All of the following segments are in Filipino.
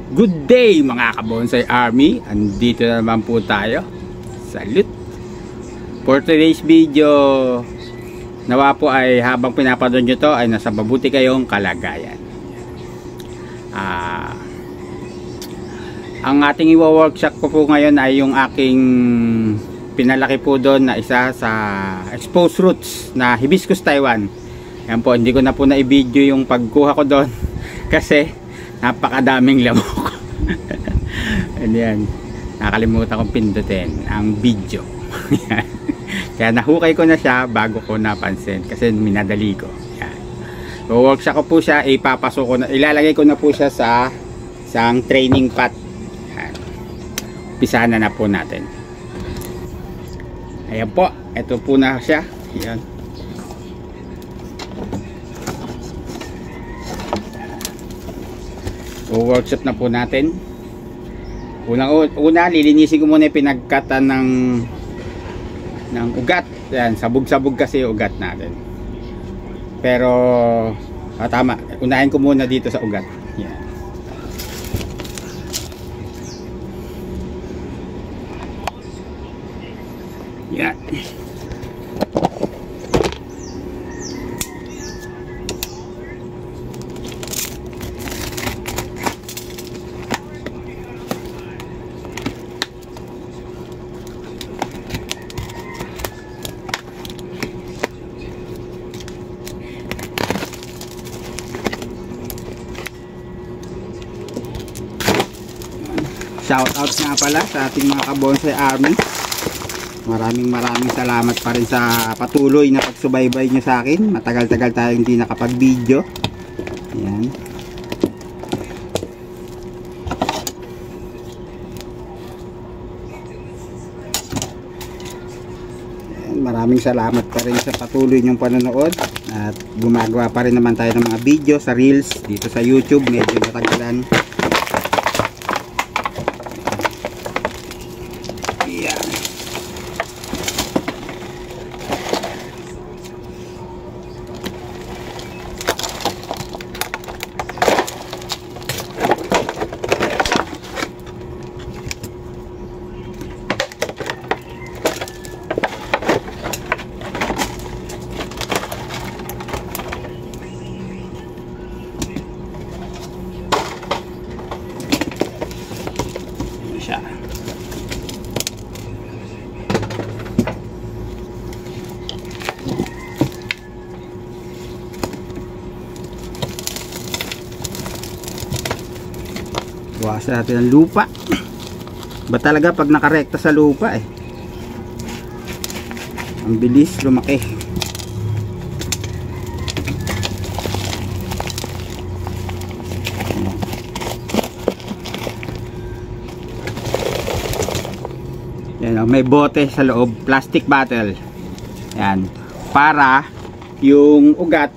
Good day mga kabonsai army. Andito na naman po tayo. Salute. For today's video, nawa po ay habang pinapanood nyo to ay nasa mabuti kayong kalagayan. Ang ating iwa-workshop ko po ngayon ay yung aking pinalaki po doon na isa sa exposed roots na Hibiscus Taiwan. Yan po, hindi ko na po na-i-video yung pagkuha ko doon kasi napakadaming lamok. Ayan, nakalimutan kong pindutin ang video. Kaya nahukay ko na siya bago ko napansin kasi minadali ko. Yan. So, workshop ko po siya, ipapasok ko na, ilalagay ko na po siya sa isang training pot. Yan. Pisahan na po natin. Ayan po, ito po na siya. Yan. So, workshop na po natin. Una, lilinisin ko muna yung pinagkatan ng ugat. Yan, sabog-sabog kasi yung ugat natin. Pero tama, unahin ko muna dito sa ugat. Yan. Yan. Shout out nga pala sa ating mga kabonsai army. Maraming salamat pa rin sa patuloy na pagsubaybay nyo sa akin. Matagal-tagal tayo hindi nakapag-video. Ayan. Ayan. Maraming salamat pa rin sa patuloy nyong panonood. At gumagawa pa rin naman tayo ng mga video sa Reels dito sa YouTube. Medyo matagalan. Siya. Buwasan natin ang lupa. Ba talaga pag nakarekta sa lupa ang bilis lumaki. Yan, may bote sa loob, plastic bottle. Yan, para yung ugat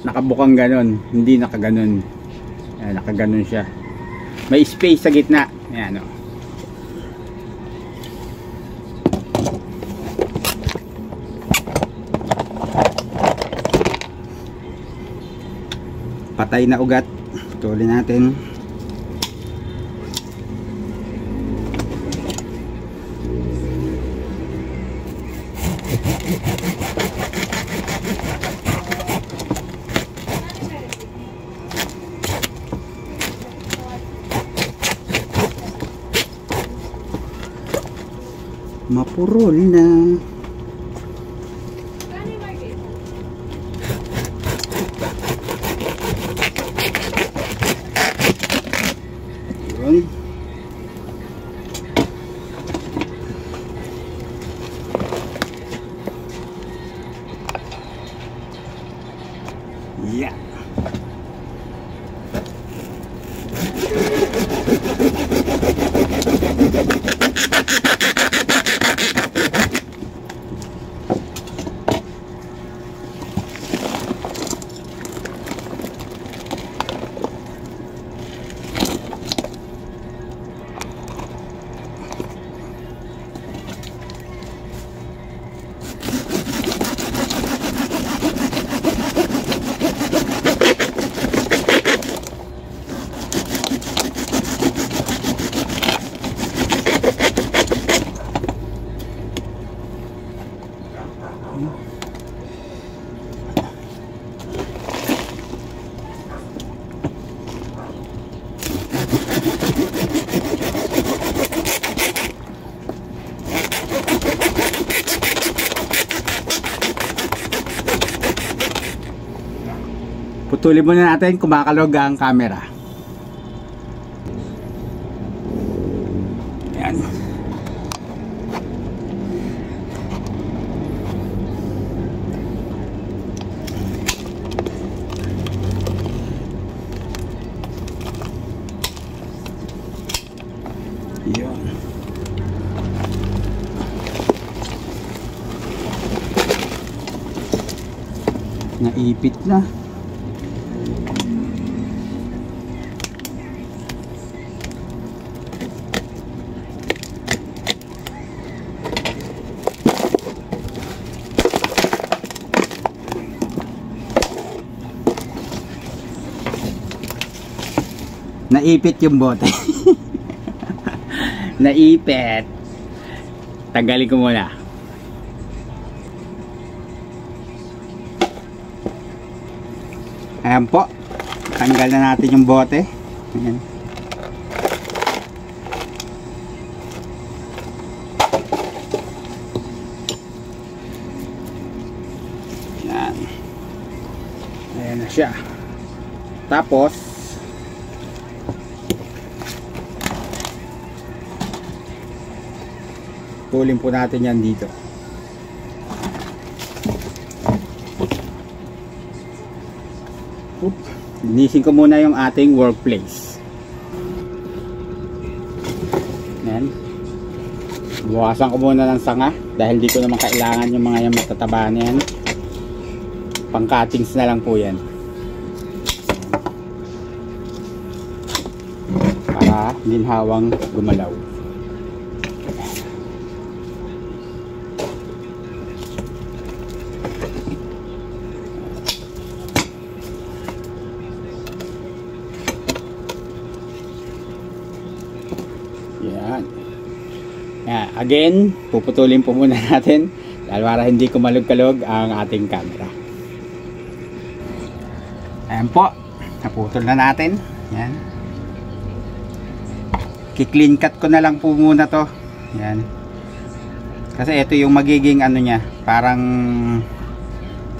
nakabukang ganon, hindi nakaganon. Yan, nakaganon siya. May space sa gitna. Yan, o. Patay na ugat. Tuloy natin. Mapurol na. Yun. Yeah. Putulin muna natin, kumakalog ang camera. Yan. Yun. Naipit na. Naipit yung bote. Naipit. Tagalin ko muna. Ayan po. Tanggal na natin yung bote. Ayan. Ayan. Ayan na siya. Tapos pulin po natin yan dito. Linisin ko muna yung ating workplace. Yan. Buwasan ko muna ng sanga dahil di ko naman kailangan yung mga yung matataba na yan. Pang cuttings na lang po yan. Para ginhawang gumalaw. Yan. Yan. Again, puputulin po muna natin dahil para hindi kumalog-kalog ang ating camera. Ayan po. Naputol na natin. Yan. Ki-clean cut ko na lang po muna to. Yan. Kasi ito yung magiging ano niya. Parang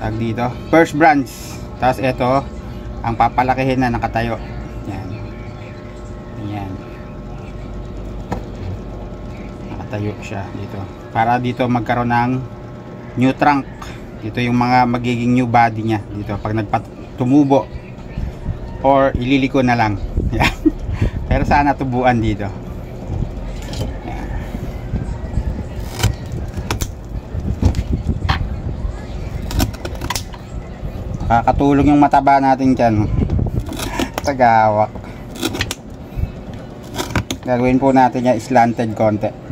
tag dito. First branch. Tapos ito ang papalakihin na nakatayo. Yan. Yan. Tayo siya dito para dito magkaroon ng new trunk. Dito yung mga magiging new body niya dito pag tumubo or ililiko na lang. Pero sana tubuan dito. Kakatulong yung mataba natin dyan sa gawak. Gagawin po natin yung slanted konti.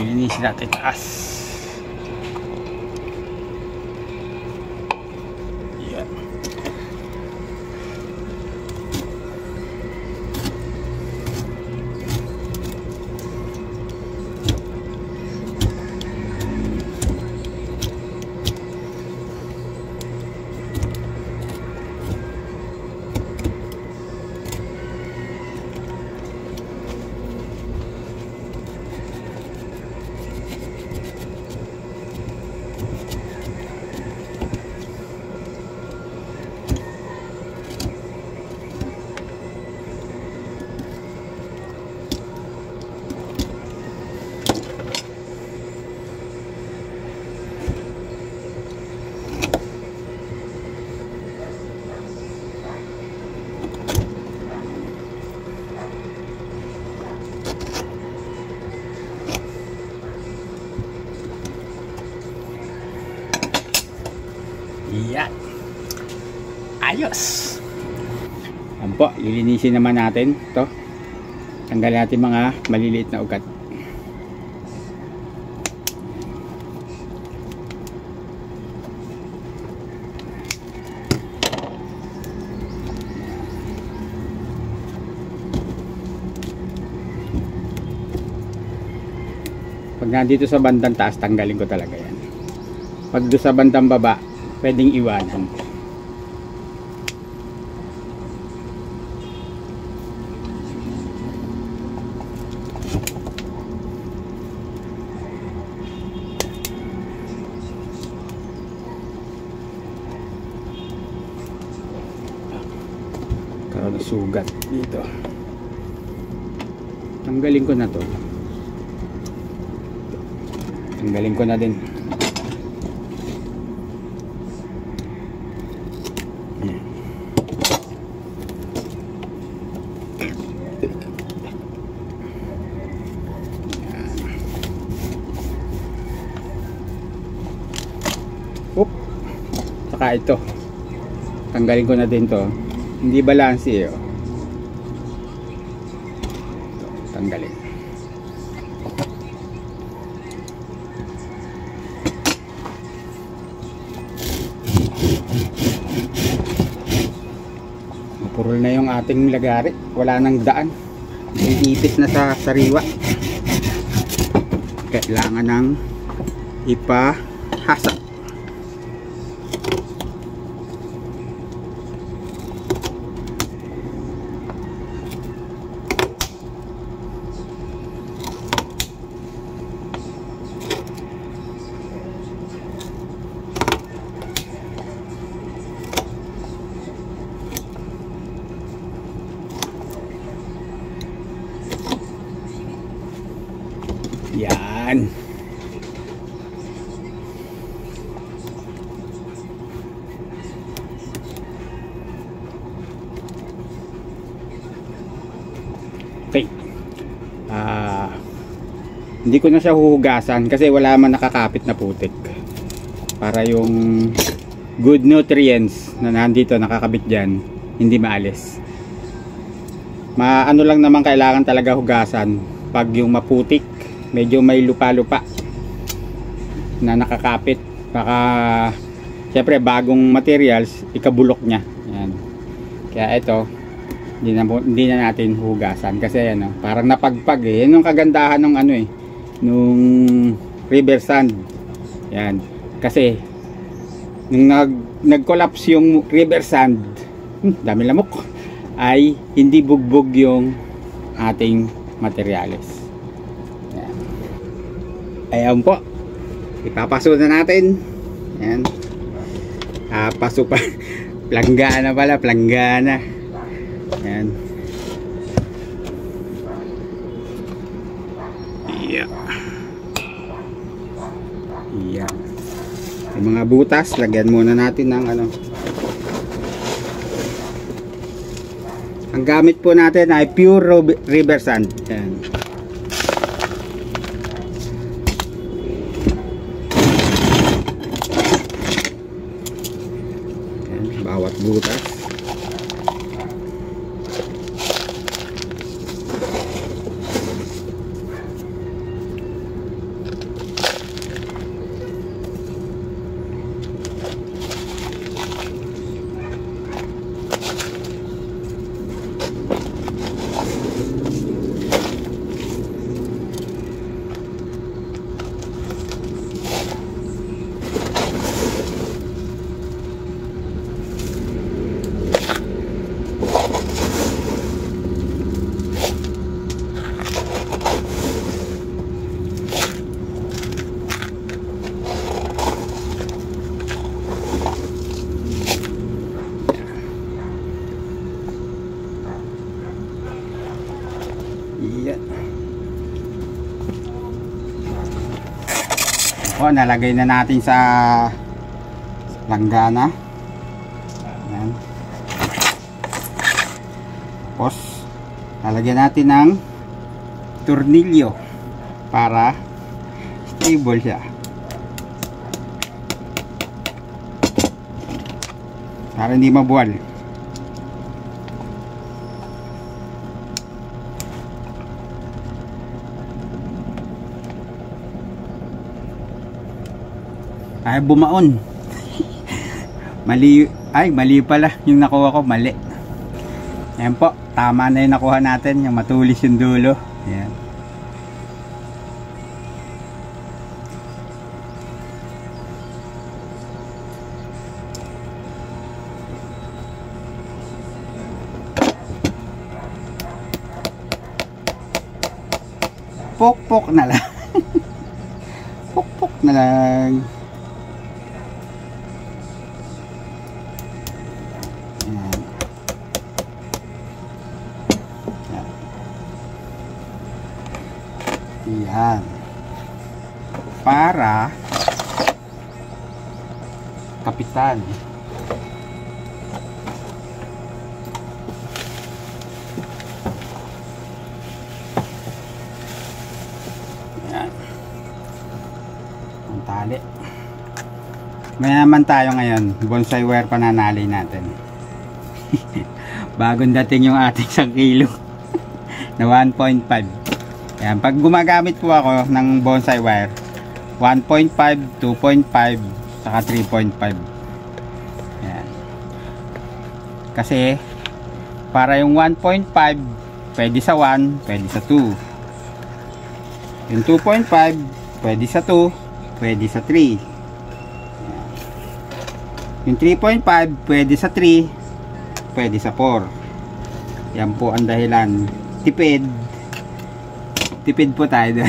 Linisin natin taas. Yan. butas. Yan po, lilinisin naman natin to. Tanggalin natin mga maliliit na ugat. Pag nandito sa bandang taas, tanggalin ko talaga yan. Pag doon sa bandang baba, pwedeng iwanan. Karoon ng sugat dito. Tanggalin ko na to. Tanggalin ko na din. Oop. Saka ito. Tanggalin ko na din to. Hindi balanse oh. Ito, tanggalin. Purol na yung ating lagari, wala nang daan, may ipit na sa sariwa. Kailangan ng ipahasa. Yan. Okay. Hindi ko na siya huhugasan kasi wala man nakakapit na putik. Para yung good nutrients na nandito nakakabit dyan, hindi maalis. Maano lang naman kailangan talaga hugasan pag yung maputik, medyo may lupa-lupa na nakakapit, baka syempre bagong materials ikabulok niya. Yan. Kaya ito hindi na natin hugasan kasi ano, parang napagpag eh. Yan yung kagandahan ng ano eh, nung river sand. Yan. Kasi nung nag-collapse yung river sand, dami lamok, ay hindi bugbog yung ating materials. Ayan po, ipapaso na natin. Ayan. Paso pa. Planggana pala, planggana. Ayan. Yeah. Yeah. Yung mga butas, lagyan muna natin ng ano. Ang gamit po natin ay pure river sand. Ayan. Bawat butas. O, nalagay na natin sa langgana. Ayan. Tapos lalagyan natin ng tornilyo para stable siya, para hindi mabuwal. Ay, bumaon. Mali, mali pala yung nakuha ko, mali. Ayan po, tama na yung nakuha natin, yung matulis yung dulo. Ayan. Pok-pok na lang. Pok-pok na lang. Ayan. Ayan. Para kapitan. Tali. May naman tayo ngayon, bonsai wire pananali natin. Bagong dating yung ating 1 kilo na 1.5. Ayan, pag gumagamit po ako ng bonsai wire 1.5, 2.5 saka 3.5. Ayan. Kasi para yung 1.5 pwede sa 1, pwede sa 2. Yung 2.5 pwede sa 2, pwede sa 3. Yung 3.5 pwede sa 3, pwede sa 4. Yan po ang dahilan. Tipid po tayo doon.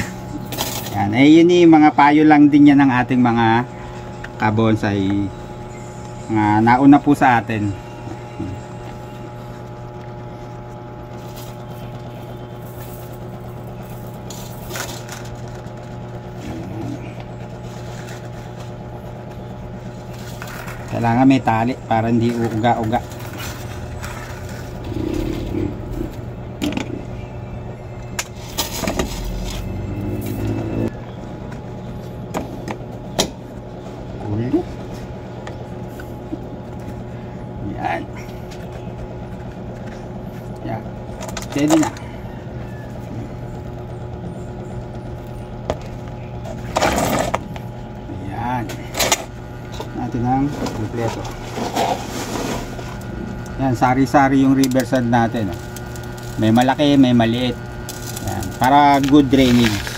Yan, yun yung mga payo lang din yan ng ating mga kabonsai, mga nauna po sa atin. Kailangan may tali para hindi uga-uga. Ulit. Yan. Yan. Pwede na. Yan. Natin ang kompleto. Yan, sari-sari yung riverside natin. May malaki, may maliit. Yan, para good drainage.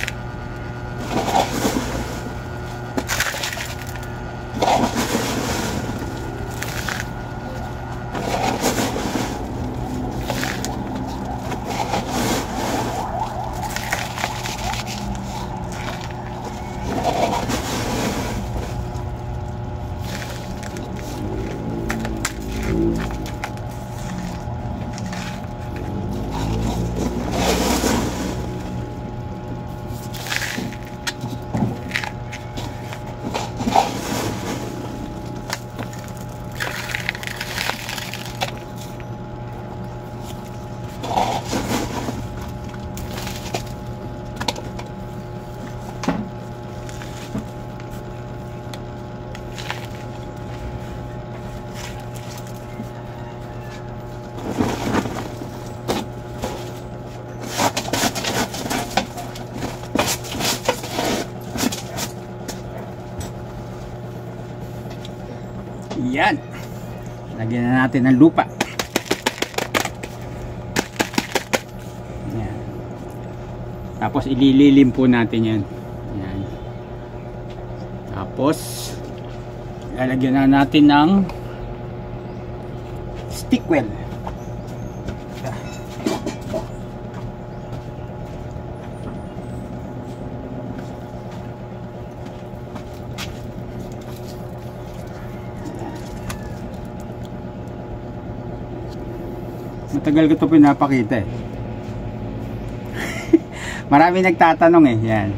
Yan. Lagyan na natin ng lupa. Yan. Tapos ilililim po natin yan. Yan. Tapos lalagyan na natin ng stick well. Matagal ko ito pinapakita eh. Marami nagtatanong eh. Yan.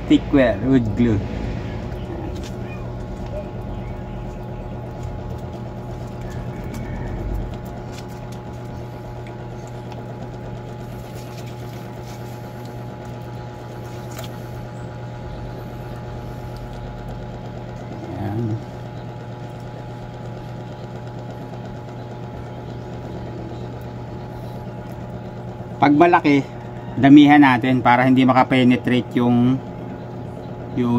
Stick well, wood glue. Yan. Pag malaki, damihan natin para hindi makapenetrate yung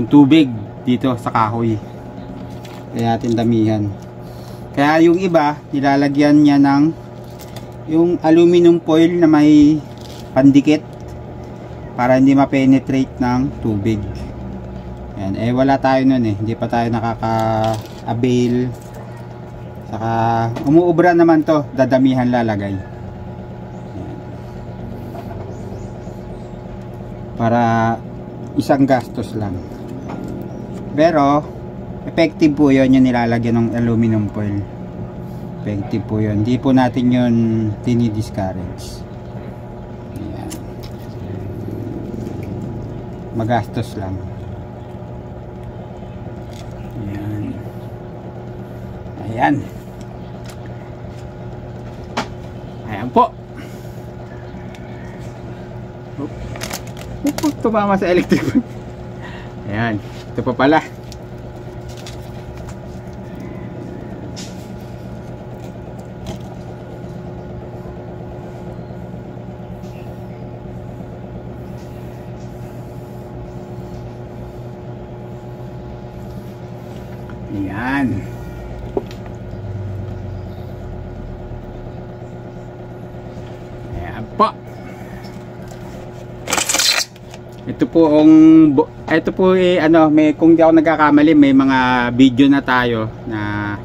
tubig dito sa kahoy. Kaya natin damihan. Kaya yung iba, nilalagyan niya ng yung aluminum foil na may pandikit para hindi ma-penetrate ng tubig. Yan. Eh wala tayo nun eh. Hindi pa tayo nakaka-avail. Saka umuubra naman to. Dadamihan lalagay. Yan. Para isang gastos lang. Pero effective po yun yung nilalagyan ng aluminum foil. Effective po yun. Hindi po natin yun dinidiscourage. Ayan. Magastos lang. Ayan. Ayan. Ayan po. Tumama sa electric. Ayan. Ito pa pala. Ayan. Ayan po. Ito po ano, may, kung di ako nagkakamali, may mga video na tayo na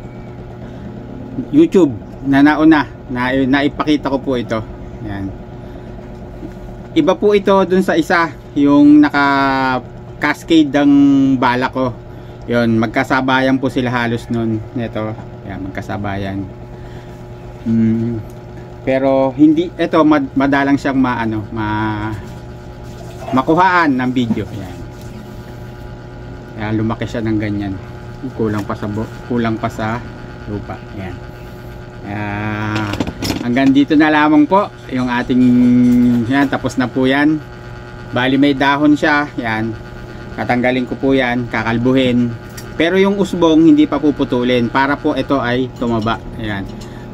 YouTube na nauna na ipakita ko po ito. Ayan. Iba po ito dun sa isa, yung naka cascade ang bala ko. Yun, magkasabayan po sila halos nun nito. Ayan, magkasabayan. Pero hindi, ito madalang siyang makuhaan ng video. Ayan. Ayan, lumaki siya ng ganyan. Kulang pa sa lupa. Ayan. Hanggang dito na lamang po yung ating, yan, tapos na po yan. Bali may dahon siya. Yan. Tatanggalin ko po yan, kakalbuhin. Pero yung usbong hindi pa puputulin para po ito ay tumaba. Ayan.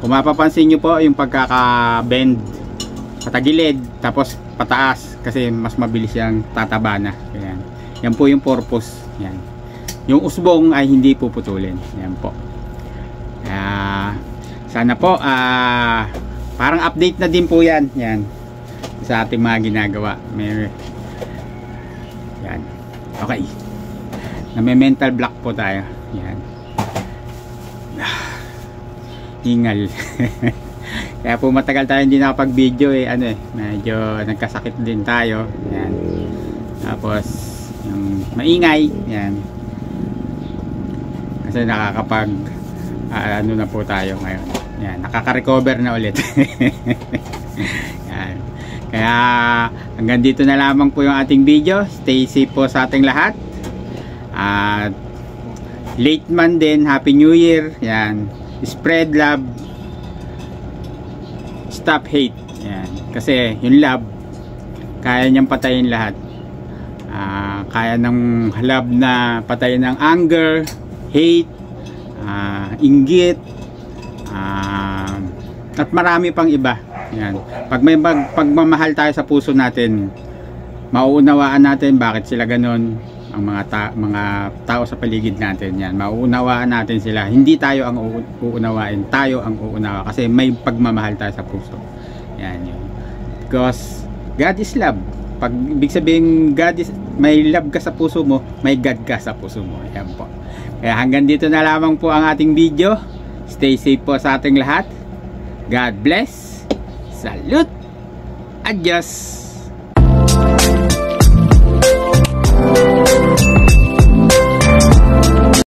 Kung mapapansin nyo po yung pagkaka-bend patagilid tapos pataas kasi mas mabilis yung tataba na. Ayan. Yan po yung purpose. Ayan. Yung usbong ay hindi puputulin. Ayan po. Sana po parang update na din po yan. Yan. Sa ating mga ginagawa. Yan. Okay. May mental block po tayo. Yan. Hingal. Kaya po matagal tayo hindi nakapag-video eh. Medyo nagkasakit din tayo. Yan. Tapos yung maingay. Yan. Kasi nakakapag ano na po tayo ngayon. Yan. Nakaka-recover na ulit. Yan. Kaya hanggang dito na lamang po yung ating video. Stay safe po sa ating lahat. At late man din, Happy New Year. Yan. Spread love, stop hate. Yan. Kasi yung love kaya niyang patayin lahat. Kaya ng love na patayin ng anger, hate, inggit, at marami pang iba. Yan. Pag may pagmamahal tayo sa puso natin, mauunawaan natin bakit sila ganon. Ang mga tao sa paligid natin, yan, mauunawaan natin sila. Hindi tayo ang uunawain, tayo ang uunawa kasi may pagmamahal tayo sa puso. Yan yun. Because God is love. Pag ibig sabihin may love ka sa puso mo, may God ka sa puso mo. Yan po. Kaya hanggang dito na lamang po ang ating video. Stay safe po sa ating lahat. God bless. Salute. Adios.